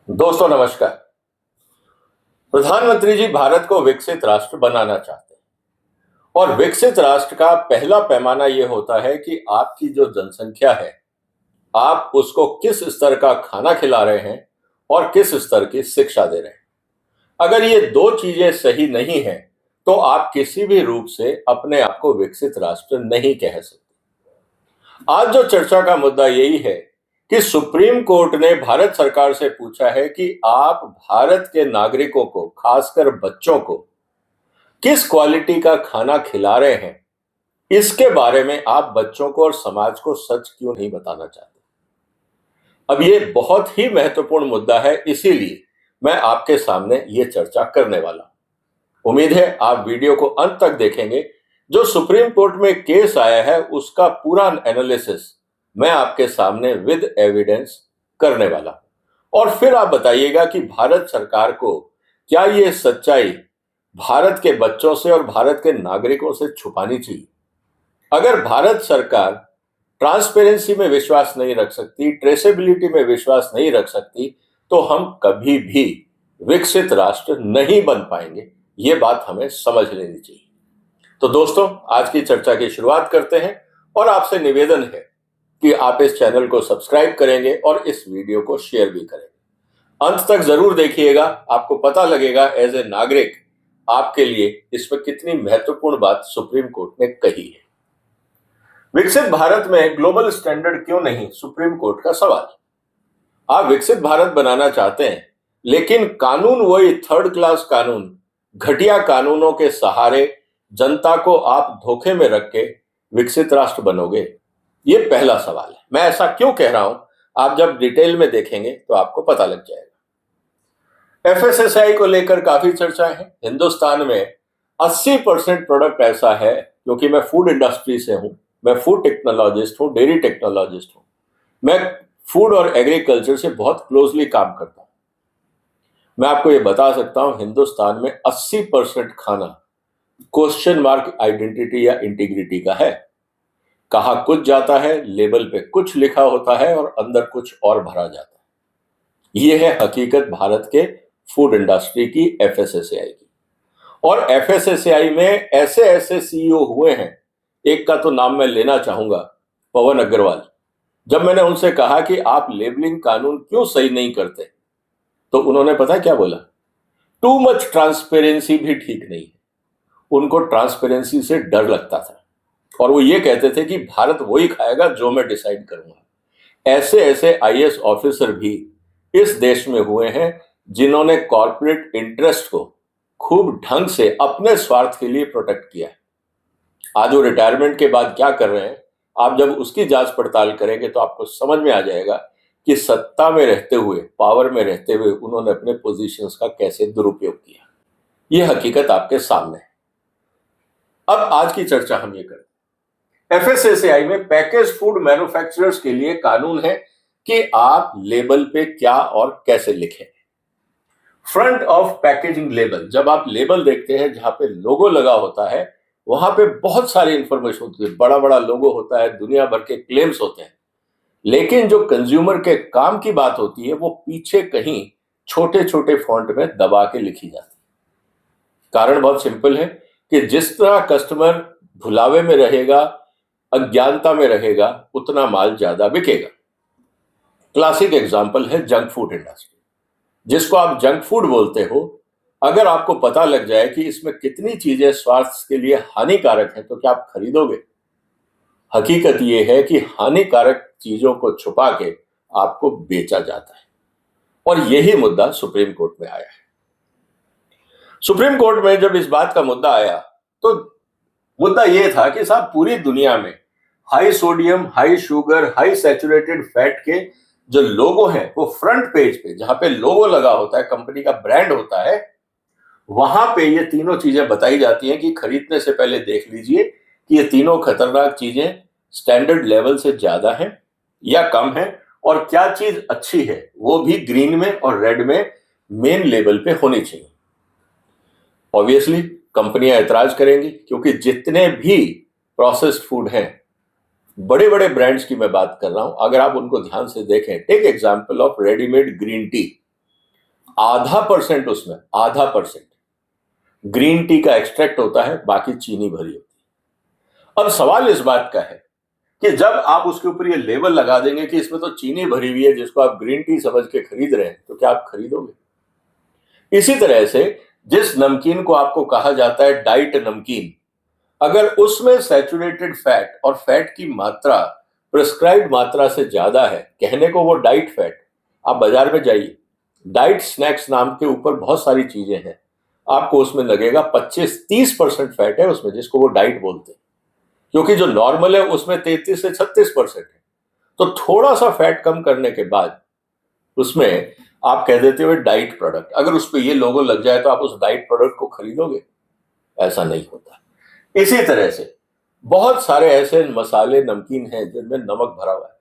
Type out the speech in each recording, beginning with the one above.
दोस्तों नमस्कार। प्रधानमंत्री जी भारत को विकसित राष्ट्र बनाना चाहते हैं और विकसित राष्ट्र का पहला पैमाना यह होता है कि आपकी जो जनसंख्या है, आप उसको किस स्तर का खाना खिला रहे हैं और किस स्तर की शिक्षा दे रहे हैं। अगर ये दो चीजें सही नहीं है तो आप किसी भी रूप से अपने आप को विकसित राष्ट्र नहीं कह सकते। आज जो चर्चा का मुद्दा यही है कि सुप्रीम कोर्ट ने भारत सरकार से पूछा है कि आप भारत के नागरिकों को, खासकर बच्चों को, किस क्वालिटी का खाना खिला रहे हैं। इसके बारे में आप बच्चों को और समाज को सच क्यों नहीं बताना चाहते। अब ये बहुत ही महत्वपूर्ण मुद्दा है, इसीलिए मैं आपके सामने ये चर्चा करने वाला हूं। उम्मीद है आप वीडियो को अंत तक देखेंगे। जो सुप्रीम कोर्ट में केस आया है उसका पूरा एनालिसिस मैं आपके सामने विद एविडेंस करने वाला हूं और फिर आप बताइएगा कि भारत सरकार को क्या ये सच्चाई भारत के बच्चों से और भारत के नागरिकों से छुपानी चाहिए। अगर भारत सरकार ट्रांसपेरेंसी में विश्वास नहीं रख सकती, ट्रेसेबिलिटी में विश्वास नहीं रख सकती, तो हम कभी भी विकसित राष्ट्र नहीं बन पाएंगे। ये बात हमें समझ लेनी चाहिए। तो दोस्तों, आज की चर्चा की शुरुआत करते हैं और आपसे निवेदन है कि आप इस चैनल को सब्सक्राइब करेंगे और इस वीडियो को शेयर भी करेंगे। अंत तक जरूर देखिएगा, आपको पता लगेगा एज ए नागरिक आपके लिए इसमें कितनी महत्वपूर्ण बात सुप्रीम कोर्ट ने कही है। विकसित भारत में ग्लोबल स्टैंडर्ड क्यों नहीं, सुप्रीम कोर्ट का सवाल। आप विकसित भारत बनाना चाहते हैं, लेकिन कानून वही थर्ड क्लास कानून, घटिया कानूनों के सहारे जनता को आप धोखे में रख के विकसित राष्ट्र बनोगे। ये पहला सवाल है। मैं ऐसा क्यों कह रहा हूं, आप जब डिटेल में देखेंगे तो आपको पता लग जाएगा। एफएसएसएआई को लेकर काफी चर्चा है। हिंदुस्तान में 80% प्रोडक्ट ऐसा है, क्योंकि मैं फूड इंडस्ट्री से हूं, मैं फूड टेक्नोलॉजिस्ट हूं, डेयरी टेक्नोलॉजिस्ट हूं, मैं फूड और एग्रीकल्चर से बहुत क्लोजली काम करता हूं। मैं आपको ये बता सकता हूं, हिंदुस्तान में 80% खाना क्वेश्चन मार्क आइडेंटिटी या इंटीग्रिटी का है। कहा कुछ जाता है, लेबल पे कुछ लिखा होता है और अंदर कुछ और भरा जाता है। यह है हकीकत भारत के फूड इंडस्ट्री की, एफएसएसएआई की। और एफएसएसएआई में ऐसे ऐसे सीईओ हुए हैं, एक का तो नाम मैं लेना चाहूंगा, पवन अग्रवाल। जब मैंने उनसे कहा कि आप लेबलिंग कानून क्यों सही नहीं करते, तो उन्होंने पता क्या बोला, टू मच ट्रांसपेरेंसी भी ठीक नहीं है। उनको ट्रांसपेरेंसी से डर लगता था और वो ये कहते थे कि भारत वही खाएगा जो मैं डिसाइड करूंगा। ऐसे ऐसे आईएएस ऑफिसर भी इस देश में हुए हैं जिन्होंने कॉर्पोरेट इंटरेस्ट को खूब ढंग से अपने स्वार्थ के लिए प्रोटेक्ट किया है। आज वो रिटायरमेंट के बाद क्या कर रहे हैं, आप जब उसकी जांच पड़ताल करेंगे तो आपको समझ में आ जाएगा कि सत्ता में रहते हुए, पावर में रहते हुए उन्होंने अपने पोजीशंस का कैसे दुरुपयोग किया। यह हकीकत आपके सामने है। अब आज की चर्चा हम ये करें। एफएसएसएआई में पैकेज फूड मैन्युफैक्चरर्स के लिए कानून है कि आप लेबल पे क्या और कैसे लिखें। फ्रंट ऑफ पैकेजिंग लेबल, जब आप लेबल देखते हैं जहां पे लोगो लगा होता है, वहां पे बहुत सारी इंफॉर्मेशन होती है, बड़ा बड़ा लोगो होता है, दुनिया भर के क्लेम्स होते हैं। लेकिन जो कंज्यूमर के काम की बात होती है वो पीछे कहीं छोटे छोटे फॉन्ट में दबा के लिखी जाती है। कारण बहुत सिंपल है कि जिस तरह कस्टमर भुलावे में रहेगा, अज्ञानता में रहेगा, उतना माल ज्यादा बिकेगा। क्लासिक एग्जांपल है जंक फूड इंडस्ट्री, जिसको आप जंक फूड बोलते हो। अगर आपको पता लग जाए कि इसमें कितनी चीजें स्वास्थ्य के लिए हानिकारक हैं, तो क्या आप खरीदोगे? हकीकत यह है कि हानिकारक चीजों को छुपा के आपको बेचा जाता है और यही मुद्दा सुप्रीम कोर्ट में आया है। सुप्रीम कोर्ट में जब इस बात का मुद्दा आया तो मुद्दा यह था कि साहब पूरी दुनिया में high sodium, high sugar, high saturated fat के जो लोगो हैं वो फ्रंट पेज पे, जहां पे लोगो लगा होता है, कंपनी का ब्रांड होता है, वहां पे ये तीनों चीजें बताई जाती हैं कि खरीदने से पहले देख लीजिए कि ये तीनों खतरनाक चीजें स्टैंडर्ड लेवल से ज्यादा हैं या कम है, और क्या चीज अच्छी है वो भी ग्रीन में और रेड में मेन लेवल पे होनी चाहिए। ऑब्वियसली कंपनियां ऐतराज करेंगी, क्योंकि जितने भी प्रोसेस्ड फूड हैं, बड़े बड़े ब्रांड्स की मैं बात कर रहा हूं, अगर आप उनको ध्यान से देखें, take example of readymade green tea, %, उसमें %, ग्रीन टी का एक्सट्रैक्ट होता है, बाकी चीनी भरी होती है। अब सवाल इस बात का है कि जब आप उसके ऊपर ये लेबल लगा देंगे कि इसमें तो चीनी भरी हुई है, जिसको आप ग्रीन टी समझ के खरीद रहे हैं, तो क्या आप खरीदोगे? इसी तरह से जिस नमकीन को आपको कहा जाता है डाइट नमकीन, अगर उसमें सैचुरेटेड फैट और फैट की मात्रा प्रिस्क्राइब्ड मात्रा से ज्यादा है, कहने को वो डाइट फैट, आप बाजार में जाइए, डाइट स्नैक्स नाम के ऊपर बहुत सारी चीजें हैं, आपको उसमें लगेगा 25-30% फैट है उसमें, जिसको वो डाइट बोलते हैं, क्योंकि जो नॉर्मल है उसमें 33 से 36% है। तो थोड़ा सा फैट कम करने के बाद उसमें आप कह देते हो डाइट प्रोडक्ट, अगर उस पर ये लोगो लग जाए तो आप उस डाइट प्रोडक्ट को खरीदोगे? ऐसा नहीं होता। इसी तरह से बहुत सारे ऐसे मसाले नमकीन हैं जिनमें नमक भरा हुआ है,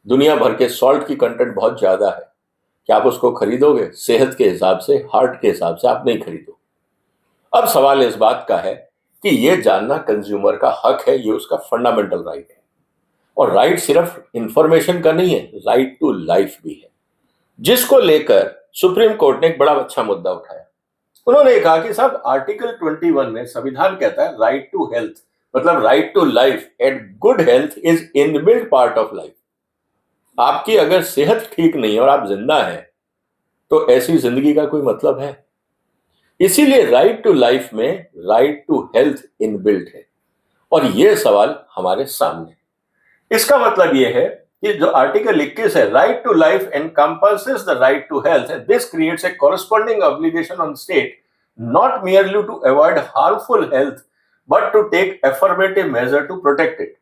दुनिया भर के सॉल्ट की कंटेंट बहुत ज्यादा है, क्या आप उसको खरीदोगे? सेहत के हिसाब से, हार्ट के हिसाब से आप नहीं खरीदो। अब सवाल इस बात का है कि यह जानना कंज्यूमर का हक है, ये उसका फंडामेंटल राइट है। और राइट सिर्फ इंफॉर्मेशन का नहीं है, राइट टू लाइफ भी है, जिसको लेकर सुप्रीम कोर्ट ने एक बड़ा अच्छा मुद्दा उठाया। उन्होंने कहा कि साहब आर्टिकल 21 में संविधान कहता है राइट टू हेल्थ, मतलब right to life and good health is inbuilt part of life. आपकी अगर सेहत ठीक नहीं है और आप जिंदा हैं, तो ऐसी जिंदगी का कोई मतलब है? इसीलिए राइट टू लाइफ में राइट टू हेल्थ इनबिल्ट है, और यह सवाल हमारे सामने है। इसका मतलब यह है कि जो आर्टिकल 21 है, right to life encompasses the right to health, and this creates a corresponding obligation on state not merely to avoid harmful health but to take affirmative measure to protect it।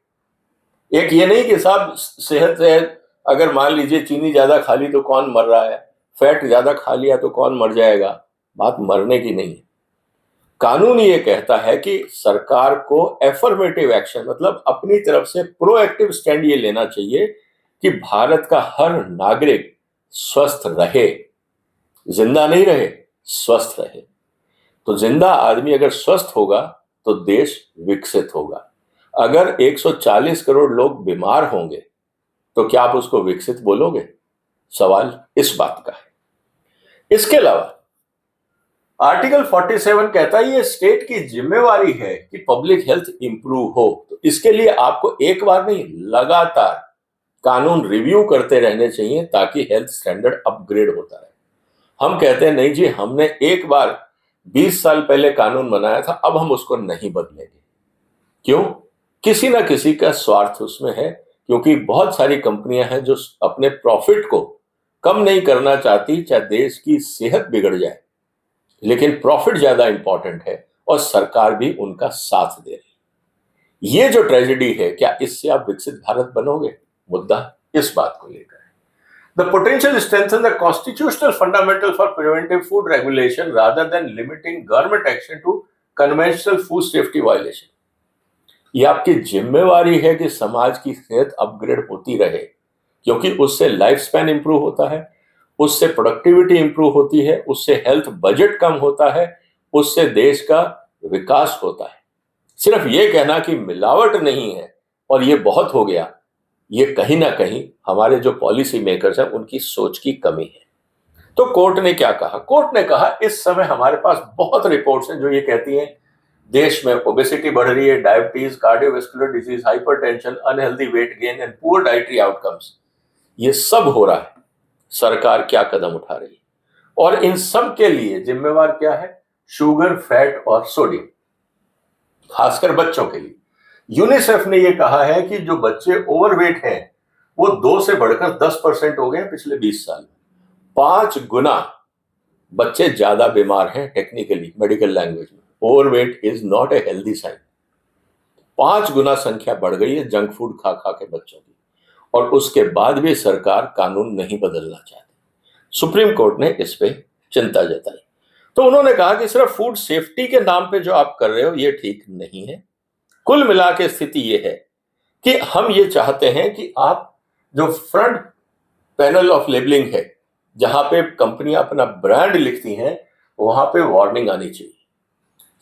एक ये नहीं कि साहब सेहत है, अगर मान लीजिए चीनी ज्यादा खा ली तो कौन मर रहा है, फैट ज्यादा खा लिया तो कौन मर जाएगा, बात मरने की नहीं है। कानून ये कहता है कि सरकार को एफर्मेटिव एक्शन, मतलब अपनी तरफ से प्रोएक्टिव स्टैंड ये लेना चाहिए कि भारत का हर नागरिक स्वस्थ रहे, जिंदा नहीं रहे, स्वस्थ रहे। तो जिंदा आदमी अगर स्वस्थ होगा तो देश विकसित होगा। अगर 140 करोड़ लोग बीमार होंगे तो क्या आप उसको विकसित बोलोगे? सवाल इस बात का है। इसके अलावा आर्टिकल 47 कहता है ये स्टेट की जिम्मेवारी है कि पब्लिक हेल्थ इंप्रूव हो, तो इसके लिए आपको एक बार नहीं, लगातार कानून रिव्यू करते रहने चाहिए ताकि हेल्थ स्टैंडर्ड अपग्रेड होता रहे। हम कहते हैं नहीं जी, हमने एक बार 20 साल पहले कानून बनाया था, अब हम उसको नहीं बदलेंगे। क्यों? किसी ना किसी का स्वार्थ उसमें है, क्योंकि बहुत सारी कंपनियां हैं जो अपने प्रॉफिट को कम नहीं करना चाहती, चाहे देश की सेहत बिगड़ जाए, लेकिन प्रॉफिट ज्यादा इंपॉर्टेंट है और सरकार भी उनका साथ दे रही। ये जो ट्रेजेडी है, क्या इससे आप विकसित भारत बनोगे? मुद्दा इस बात को लेकर है। The potential strengthens the constitutional fundamental for preventive food regulation rather than limiting government action to conventional food safety violation। ये आपकी जिम्मेवारी है कि समाज की सेहत अपग्रेड होती रहे, क्योंकि उससे लाइफ स्पैन इंप्रूव होता है, उससे प्रोडक्टिविटी इंप्रूव होती है, उससे हेल्थ बजट कम होता है, उससे देश का विकास होता है। सिर्फ ये कहना कि मिलावट नहीं है और ये बहुत हो गया, ये कहीं ना कहीं हमारे जो पॉलिसी मेकर्स हैं उनकी सोच की कमी है। तो कोर्ट ने क्या कहा? कोर्ट ने कहा इस समय हमारे पास बहुत रिपोर्ट्स हैं जो ये कहती हैं देश में ओबेसिटी बढ़ रही है, diabetes, cardiovascular disease, hypertension, unhealthy weight gain and poor dietary outcomes, ये सब हो रहा है। सरकार क्या कदम उठा रही है? और इन सब के लिए जिम्मेवार क्या है? शुगर, फैट और सोडियम, खासकर बच्चों के लिए। यूनिसेफ ने यह कहा है कि जो बच्चे ओवरवेट हैं वो 2 से बढ़कर 10% हो गए पिछले 20 साल में। 5 गुना बच्चे ज्यादा बीमार हैं। टेक्निकली, मेडिकल लैंग्वेज में, overweight is not a healthy sign. 5 गुना संख्या बढ़ गई है जंक फूड खा खा के बच्चों की, और उसके बाद भी सरकार कानून नहीं बदलना चाहती। सुप्रीम कोर्ट ने इस पे चिंता जताई। तो उन्होंने कहा कि सिर्फ फूड सेफ्टी के नाम पे जो आप कर रहे हो ये ठीक नहीं है। कुल मिला के स्थिति ये है कि हम ये चाहते हैं कि आप जो फ्रंट पैनल ऑफ लेबलिंग है, जहां पे कंपनियां अपना ब्रांड लिखती हैं, वहां पे वार्निंग आनी चाहिए।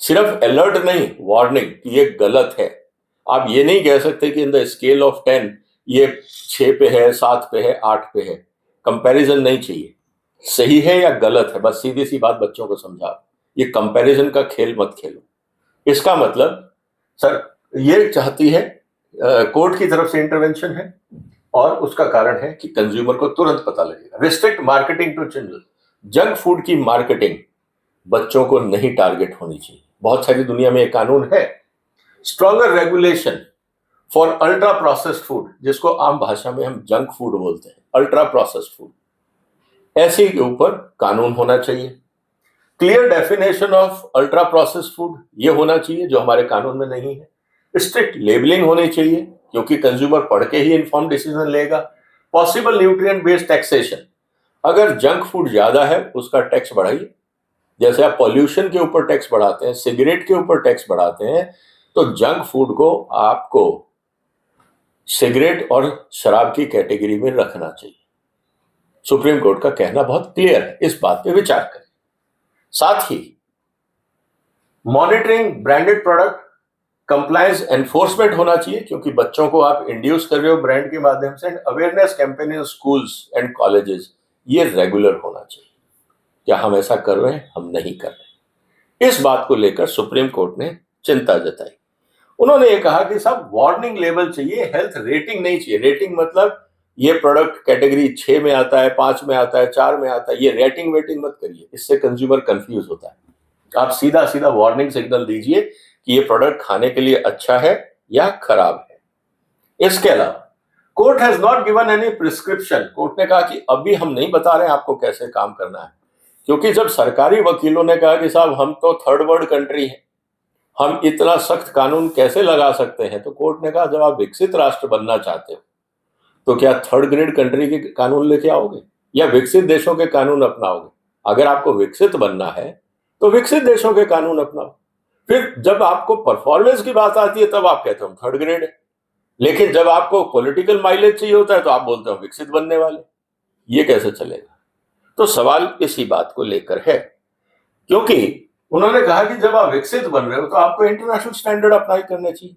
सिर्फ अलर्ट नहीं, वार्निंग कि ये गलत है। आप ये नहीं कह सकते कि इन द स्केल ऑफ 10 ये 6 पे है, 7 पे है, 8 पे है। कंपैरिजन नहीं चाहिए। सही है या गलत है, बस सीधी सी बात बच्चों को समझाओ। ये कंपैरिजन का खेल मत खेलो। इसका मतलब सर ये चाहती है, कोर्ट की तरफ से इंटरवेंशन है और उसका कारण है कि कंज्यूमर को तुरंत पता लगेगा। Restrict marketing to children, junk food की मार्केटिंग बच्चों को नहीं टारगेट होनी चाहिए। बहुत सारी दुनिया में एक कानून है। Stronger regulation for ultra processed food, जिसको आम भाषा में हम जंक फूड बोलते हैं, अल्ट्रा प्रोसेस्ड फूड, ऐसे के ऊपर कानून होना चाहिए। Clear definition of ultra processed food, ये होना चाहिए जो हमारे कानून में नहीं है। स्ट्रिक्ट लेबलिंग होनी चाहिए क्योंकि कंज्यूमर पढ़ के ही इन्फॉर्म डिसीजन लेगा। पॉसिबल न्यूट्रिएंट बेस्ड टैक्सेशन, अगर जंक फूड ज्यादा है उसका टैक्स बढ़ाइए। जैसे आप पॉल्यूशन के ऊपर टैक्स बढ़ाते हैं, सिगरेट के ऊपर टैक्स बढ़ाते हैं, तो जंक फूड को आपको सिगरेट और शराब की कैटेगरी में रखना चाहिए। सुप्रीम कोर्ट का कहना बहुत क्लियर है, इस बात पे विचार करें। साथ ही monitoring branded product compliance enforcement होना चाहिए क्योंकि बच्चों को आप इंड्यूस कर रहे हो ब्रांड के माध्यम से। Awareness campaign in schools and colleges, ये रेगुलर होना चाहिए। क्या हम ऐसा कर रहे हैं? हम नहीं कर रहे। इस बात को लेकर सुप्रीम कोर्ट ने चिंता जताई। उन्होंने ये कहा कि साहब वार्निंग लेबल चाहिए, हेल्थ रेटिंग नहीं चाहिए। रेटिंग मतलब ये प्रोडक्ट कैटेगरी 6 में आता है, 5 में आता है, 4 में आता है, ये रेटिंग वेटिंग मत करिए, इससे कंज्यूमर कंफ्यूज होता है। आप सीधा सीधा वार्निंग सिग्नल दीजिए कि ये प्रोडक्ट खाने के लिए अच्छा है या खराब है। इसके अलावा court has not given any prescription, court ने कहा कि अभी हम नहीं बता रहे हैं आपको कैसे काम करना है, क्योंकि जब सरकारी वकीलों ने कहा कि साहब हम तो थर्ड वर्ल्ड कंट्री हैं, हम इतना सख्त कानून कैसे लगा सकते हैं, तो कोर्ट ने कहा जब आप विकसित राष्ट्र बनना चाहते हो तो क्या थर्ड ग्रेड कंट्री के कानून लेके आओगे या विकसित देशों के कानून अपनाओगे? अगर आपको विकसित बनना है तो विकसित देशों के कानून अपनाओ। फिर जब आपको परफॉर्मेंस की बात आती है तब आप कहते हो थर्ड ग्रेड है, लेकिन जब आपको पॉलिटिकल माइलेज चाहिए होता है तो आप बोलते हो विकसित बनने वाले। ये कैसे चलेगा? तो सवाल इसी बात को लेकर है, क्योंकि उन्होंने कहा कि जब आप विकसित बन रहे हो तो आपको इंटरनेशनल स्टैंडर्ड अप्लाई करने चाहिए,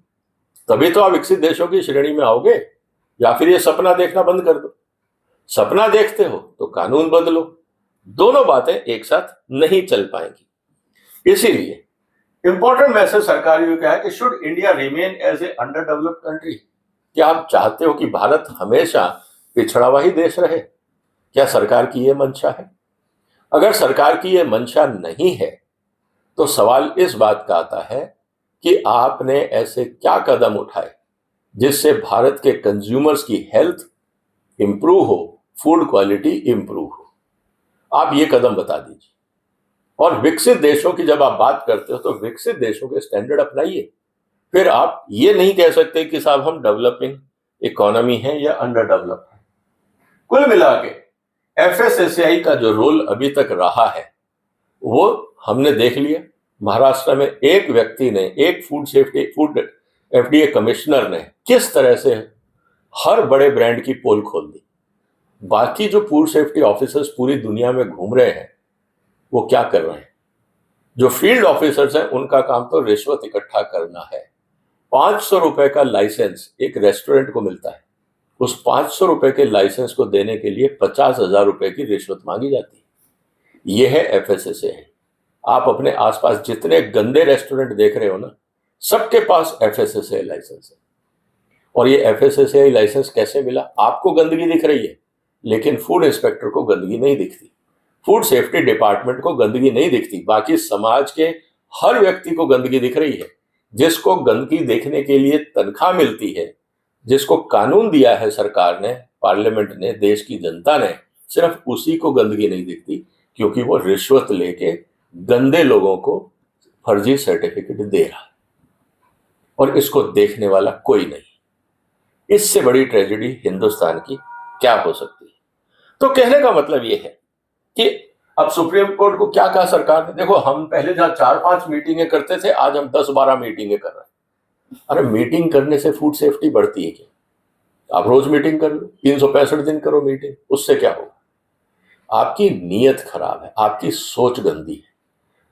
तभी तो आप विकसित देशों की श्रेणी में आओगे। या फिर ये सपना देखना बंद कर दो। सपना देखते हो तो कानून बदलो, दोनों बातें एक साथ नहीं चल पाएंगी। इसीलिए इंपॉर्टेंट मैसेज सरकार ये कहा है कि should India remain as a under developed country, क्या आप चाहते हो कि भारत हमेशा पिछड़ा हुआ ही देश रहे? क्या सरकार की यह मंशा है? अगर सरकार की यह मंशा नहीं है तो सवाल इस बात का आता है कि आपने ऐसे क्या कदम उठाए जिससे भारत के कंज्यूमर्स की हेल्थ इंप्रूव हो, फूड क्वालिटी इंप्रूव हो। आप ये कदम बता दीजिए। और विकसित देशों की जब आप बात करते हो तो विकसित देशों के स्टैंडर्ड अपनाइए। फिर आप ये नहीं कह सकते कि साहब हम डेवलपिंग इकोनॉमी है या अंडर डेवलप है। कुल मिला के एफएसएसएआई का जो रोल अभी तक रहा है वो हमने देख लिया। महाराष्ट्र में एक व्यक्ति ने, एक फूड एफडीए कमिश्नर ने किस तरह से हर बड़े ब्रांड की पोल खोल दी। बाकी जो फूड सेफ्टी ऑफिसर्स पूरी दुनिया में घूम रहे हैं वो क्या कर रहे हैं? जो फील्ड ऑफिसर्स हैं उनका काम तो रिश्वत इकट्ठा करना है। 500 रुपए का लाइसेंस एक रेस्टोरेंट को मिलता है, उस 500 रुपए के लाइसेंस को देने के लिए 50,000 रुपए की रिश्वत मांगी जाती है। यह है एफएसएसएआई। आप अपने आसपास जितने गंदे रेस्टोरेंट देख रहे हो ना, सबके पास एफएसएसएआई लाइसेंस है। और ये एफएसएसएआई लाइसेंस कैसे मिला? आपको गंदगी दिख रही है लेकिन फूड इंस्पेक्टर को गंदगी नहीं दिखती, फूड सेफ्टी डिपार्टमेंट को गंदगी नहीं दिखती, बाकी समाज के हर व्यक्ति को गंदगी दिख रही है। जिसको गंदगी देखने के लिए तनख्वाह मिलती है, जिसको कानून दिया है सरकार ने, पार्लियामेंट ने, देश की जनता ने, सिर्फ उसी को गंदगी नहीं दिखती क्योंकि वो रिश्वत लेके गंदे लोगों को फर्जी सर्टिफिकेट दे रहा है और इसको देखने वाला कोई नहीं। इससे बड़ी ट्रेजेडी हिंदुस्तान की क्या हो सकती है? तो कहने का मतलब यह है कि अब सुप्रीम कोर्ट को क्या कहा सरकार ने? देखो, हम पहले जहां 4-5 मीटिंगें करते थे, आज हम 10-12 मीटिंगें कर रहे हैं। अरे मीटिंग करने से फूड सेफ्टी बढ़ती है क्या? आप रोज मीटिंग कर लो, 365 दिन करो मीटिंग, उससे क्या होगा? आपकी नीयत खराब है, आपकी सोच गंदी है।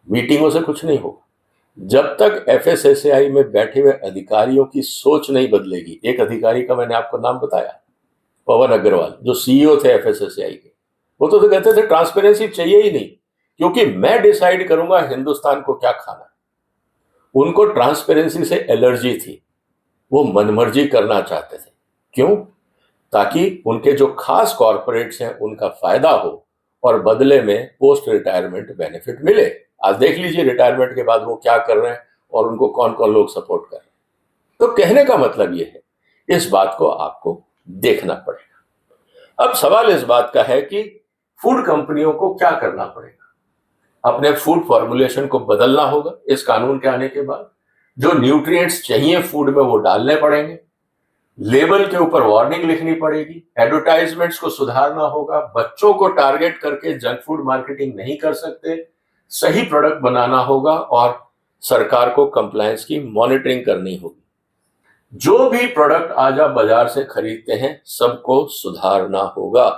मीटिंगों से कुछ नहीं होगा जब तक एफएसएसएआई में बैठे हुए अधिकारियों की सोच नहीं बदलेगी। एक अधिकारी का मैंने आपको नाम बताया, पवन अग्रवाल, जो सीईओ थे एफएसएसएआई के, वो तो कहते थे ट्रांसपेरेंसी चाहिए ही नहीं, क्योंकि मैं डिसाइड करूंगा हिंदुस्तान को क्या खाना है। उनको ट्रांसपेरेंसी से एलर्जी थी, वो मनमर्जी करना चाहते थे। क्यों? ताकि उनके जो खास कॉर्पोरेट्स हैं उनका फायदा हो और बदले में पोस्ट रिटायरमेंट बेनिफिट मिले। आज देख लीजिए रिटायरमेंट के बाद वो क्या कर रहे हैं और उनको कौन कौन लोग सपोर्ट कर रहे हैं। तो कहने का मतलब ये है, इस बात को आपको देखना पड़ेगा। अब सवाल इस बात का है कि फूड कंपनियों को क्या करना पड़ेगा। अपने फूड फॉर्मुलेशन को बदलना होगा इस कानून के आने के बाद। जो न्यूट्रिएंट्स चाहिए फूड में वो डालने पड़ेंगे। लेबल के ऊपर वार्निंग लिखनी पड़ेगी। एडवर्टाइजमेंट्स को सुधारना होगा। बच्चों को टारगेट करके जंक फूड मार्केटिंग नहीं कर सकते। सही प्रोडक्ट बनाना होगा और सरकार को कंप्लायंस की मॉनिटरिंग करनी होगी। जो भी प्रोडक्ट आज आप बाजार से खरीदते हैं सबको सुधारना होगा।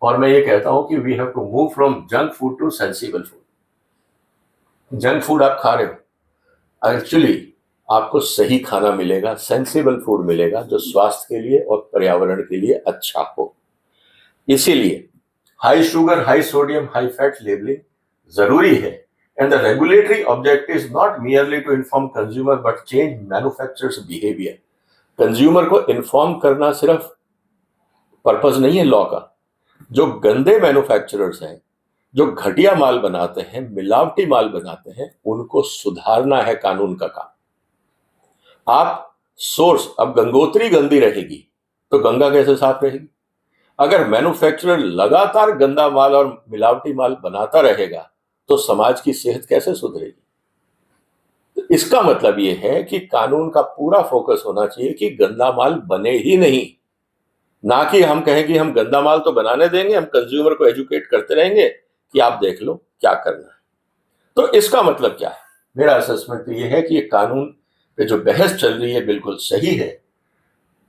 और मैं ये कहता हूं कि we have to move from junk food to sensible food. Junk food आप खा रहे हो, एक्चुअली आपको सही खाना मिलेगा, सेंसिबल फूड मिलेगा जो स्वास्थ्य के लिए और पर्यावरण के लिए अच्छा हो। इसीलिए high sugar, high sodium, high fat labelling जरूरी है। And the regulatory objective is not merely to inform consumer but change manufacturers' behavior. Consumer को इन्फॉर्म करना सिर्फ पर्पस नहीं है लॉ का। जो गंदे मैन्युफैक्चरर्स हैं, जो घटिया माल बनाते हैं, मिलावटी माल बनाते हैं, उनको सुधारना है कानून का काम। आप सोर्स, अब गंगोत्री गंदी रहेगी तो गंगा कैसे साफ रहेगी? अगर मैन्युफैक्चरर लगातार गंदा माल और मिलावटी माल बनाता रहेगा तो समाज की सेहत कैसे सुधरेगी? तो इसका मतलब यह है कि कानून का पूरा फोकस होना चाहिए कि गंदा माल बने ही नहीं। ना कि हम कहें कि हम गंदा माल तो बनाने देंगे, हम कंज्यूमर को एजुकेट करते रहेंगे कि आप देख लो क्या करना है। तो इसका मतलब क्या है? मेरा असेसमेंट तो यह है कि ये कानून पे जो बहस चल रही है बिल्कुल सही है।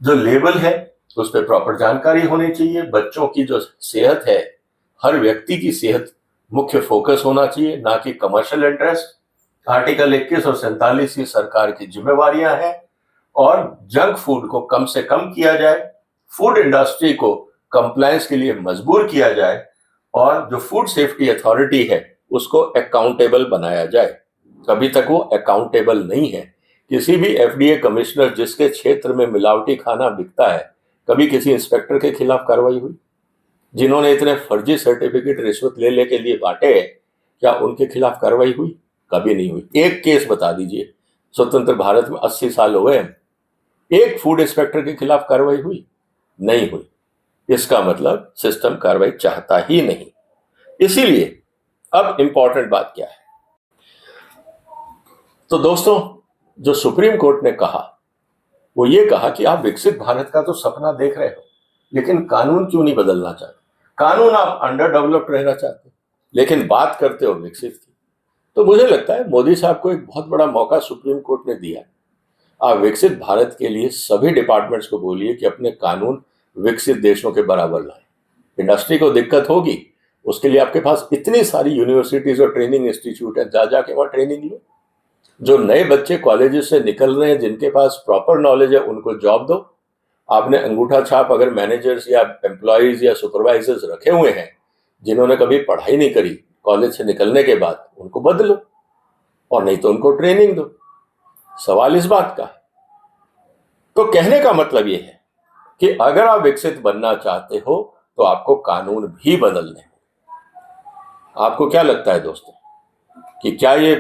जो लेबल है उस पर प्रॉपर जानकारी होनी चाहिए। बच्चों की जो सेहत है, हर व्यक्ति की सेहत मुख्य फोकस होना चाहिए, ना कि कमर्शियल इंटरेस्ट। आर्टिकल 21 और 47 की सरकार की जिम्मेवारियां हैं और जंक फूड को कम से कम किया जाए, फूड इंडस्ट्री को कंप्लायंस के लिए मजबूर किया जाए और जो फूड सेफ्टी अथॉरिटी है उसको अकाउंटेबल बनाया जाए। अभी तक वो अकाउंटेबल नहीं है। किसी भी एफडीए कमिश्नर जिसके क्षेत्र में मिलावटी खाना बिकता है, कभी किसी इंस्पेक्टर के खिलाफ कार्रवाई हुई? जिन्होंने इतने फर्जी सर्टिफिकेट रिश्वत ले लेके लिए बांटे, क्या उनके खिलाफ कार्रवाई हुई? कभी नहीं हुई। एक केस बता दीजिए, स्वतंत्र भारत में 80 साल हो गए, एक फूड इंस्पेक्टर के खिलाफ कार्रवाई हुई? नहीं हुई। इसका मतलब सिस्टम कार्रवाई चाहता ही नहीं। इसीलिए अब इंपॉर्टेंट बात क्या है? तो दोस्तों, जो सुप्रीम कोर्ट ने कहा वो ये कहा कि आप विकसित भारत का तो सपना देख रहे हो, लेकिन कानून क्यों नहीं बदलना चाहते? कानून आप अंडर डेवलप्ड रहना चाहते हो, लेकिन बात करते हो विकसित की। तो मुझे लगता है मोदी साहब को एक बहुत बड़ा मौका सुप्रीम कोर्ट ने दिया। आप विकसित भारत के लिए सभी डिपार्टमेंट्स को बोलिए कि अपने कानून विकसित देशों के बराबर लाएं। इंडस्ट्री को दिक्कत होगी, उसके लिए आपके पास इतनी सारी यूनिवर्सिटीज और ट्रेनिंग इंस्टीट्यूट है, जा जाके वहां ट्रेनिंग लो। जो नए बच्चे कॉलेजेस से निकल रहे हैं, जिनके पास प्रॉपर नॉलेज है, उनको जॉब दो। आपने अंगूठा छाप अगर मैनेजर्स या एम्प्लॉयज या सुपरवाइजर्स रखे हुए हैं जिन्होंने कभी पढ़ाई नहीं करी, कॉलेज से निकलने के बाद उनको बदलो, और नहीं तो उनको ट्रेनिंग दो। सवाल इस बात का है। तो कहने का मतलब यह है कि अगर आप विकसित बनना चाहते हो तो आपको कानून भी बदलने। आपको क्या लगता है दोस्तों कि क्या ये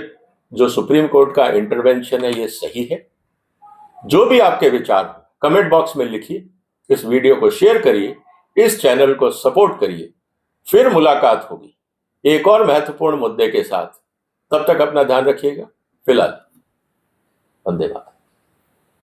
जो सुप्रीम कोर्ट का इंटरवेंशन है ये सही है? जो भी आपके विचार हो कमेंट बॉक्स में लिखिए। इस वीडियो को शेयर करिए, इस चैनल को सपोर्ट करिए। फिर मुलाकात होगी एक और महत्वपूर्ण मुद्दे के साथ। तब तक अपना ध्यान रखिएगा। फिलहाल वंदे मातरम।